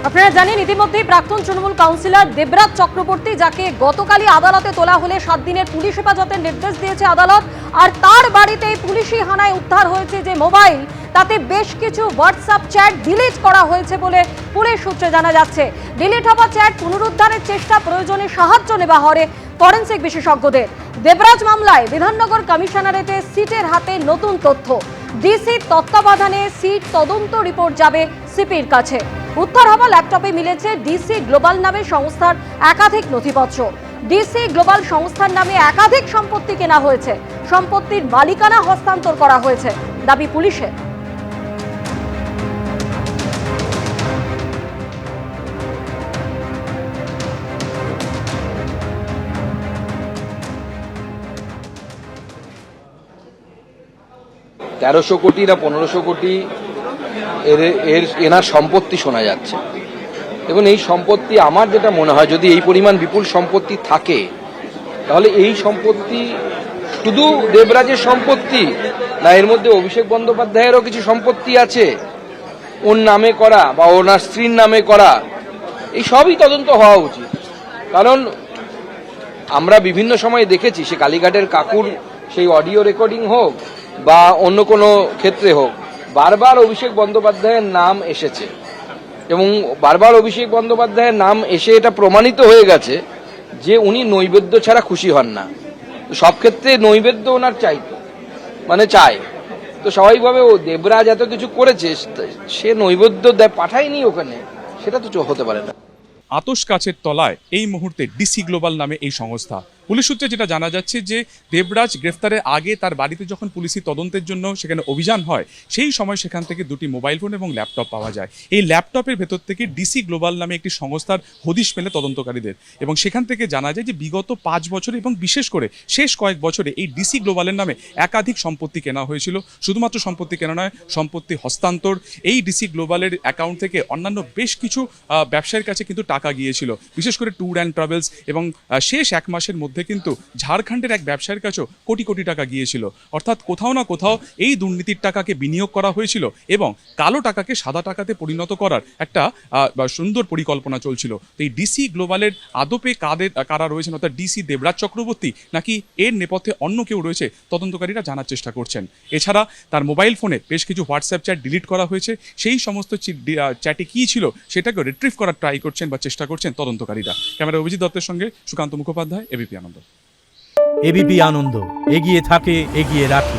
আপনারা জানেন ইতিমধ্যেই প্রাক্তন তৃণমূল কাউন্সিলর দেবরাজ চক্রবর্তী, যাকে গতকালই আদালতে তোলা হলে 7 দিনের পুলিশ হেফাজতের নির্দেশ দিয়েছে আদালত, আর তার বাড়িতে পুলিশি হানায় উদ্ধার হয়েছে যে মোবাইল, তাতে বেশ কিছু হোয়াটসঅ্যাপ চ্যাট ডিলিট করা হয়েছে বলে পুলিশ সূত্রে জানা যাচ্ছে। ডিলিট হওয়া চ্যাট পুনরুদ্ধারের চেষ্টা, প্রয়োজনে সাহায্য নেওয়া হবে ফরেনসিক বিশেষজ্ঞদের। দেবরাজ মামলায় বিধাননগর কমিশনারেটে সিটের হাতে নতুন তথ্য। ডিসি তত্ত্বাবধানে সিট তদন্ত রিপোর্ট যাবে সিপির কাছে। উদ্ধার হওয়া ল্যাপটপে মিলেছে ডিসি গ্লোবাল নামে সংস্থার একাধিক নথিপত্র। ডিসি গ্লোবাল সংস্থার নামে একাধিক সম্পত্তি কেনা হয়েছে, সম্পত্তির মালিকানা হস্তান্তর করা হয়েছে দাবি পুলিশের। তেরোশো কোটি না 1500 কোটি এনার সম্পত্তি শোনা যাচ্ছে। এবং এই সম্পত্তি, আমার যেটা মনে হয়, যদি এই পরিমাণ বিপুল সম্পত্তি থাকে তাহলে এই সম্পত্তি শুধু দেবরাজের সম্পত্তি না, এর মধ্যে অভিষেক বন্দ্যোপাধ্যায়েরও কিছু সম্পত্তি আছে ওর নামে করা বা ওনার স্ত্রীর নামে করা। এই সবই তদন্ত হওয়া উচিত। কারণ আমরা বিভিন্ন সময় দেখেছি, সে কালীঘাটের কাকুর সেই অডিও রেকর্ডিং হোক বা অন্য কোনো ক্ষেত্রে হোক, বারবার অভিষেক বন্দ্যোপাধ্যায়ের নাম এসেছে এবং বারবার অভিষেক বন্দ্যোপাধ্যায়ের নাম এসে এটা প্রমাণিত হয়ে গেছে যে উনি নৈবেদ্য ছাড়া খুশি হন না। সব ক্ষেত্রে নৈবেদ্য ওনার চায়। তো স্বাভাবিকভাবে ও দেবরাজ এত কিছু করেছে, সে নৈবেদ্য পাঠায়নি ওখানে, সেটা তো হতে পারে না। আতশ কাচের তলায় এই মুহূর্তে ডিসি গ্লোবাল নামে এই সংস্থা। পুলিশ সূত্রে যেটা জানা যাচ্ছে যে দেবরাজ গ্রেফতারের আগে তার বাড়িতে যখন পুলিশি তদন্তের জন্য সেখানে অভিযান হয়, সেই সময় সেখান থেকে 2টি মোবাইল ফোন এবং ল্যাপটপ পাওয়া যায়। এই ল্যাপটপের ভেতর থেকে ডিসি গ্লোবাল নামে একটি সংস্থার হদিশ মেলে তদন্তকারীদের, এবং সেখান থেকে জানা যায় যে বিগত 5 বছরে এবং বিশেষ করে শেষ কয়েক বছরে এই ডিসি গ্লোবালের নামে একাধিক সম্পত্তি কেনা হয়েছিল। শুধুমাত্র সম্পত্তি কেনা নয়, সম্পত্তি হস্তান্তর। এই ডিসি গ্লোবালের অ্যাকাউন্ট থেকে অন্যান্য বেশ কিছু ব্যবসায়ীর কাছে কিন্তু টাকা গিয়েছিল, বিশেষ করে ট্যুর অ্যান্ড ট্রাভেলস, এবং শেষ 1 মাসের মধ্যে কিন্তু ঝাড়খণ্ডের এক ব্যবসায়ীর কাছেও কোটি কোটি টাকা গিয়েছিল। অর্থাৎ কোথাও না কোথাও এই দুর্নীতির টাকাকে বিনিয়োগ করা হয়েছিল এবং কালো টাকাকে সাদা টাকাতে পরিণত করার একটা সুন্দর পরিকল্পনা চলছিল। তো এই ডিসি গ্লোবালের আদপে কারা রয়েছেন, অর্থাৎ ডিসি দেবরাজ চক্রবর্তী নাকি এর নেপথ্যে অন্য কেউ রয়েছে, তদন্তকারীরা জানার চেষ্টা করছেন। এছাড়া তার মোবাইল ফোনে বেশ কিছু হোয়াটসঅ্যাপ চ্যাট ডিলিট করা হয়েছে, সেই সমস্ত চ্যাটে কী ছিল সেটাকে রিট্রিভ করার ট্রাই করছেন বা চেষ্টা করছেন তদন্তকারীরা। ক্যামেরা অভিজিৎ দত্তের সঙ্গে সুকান্ত মুখোপাধ্যায়, এবিপি আনন্দ। এবিপি আনন্দ, এগিয়ে থাকে, এগিয়ে রাখে।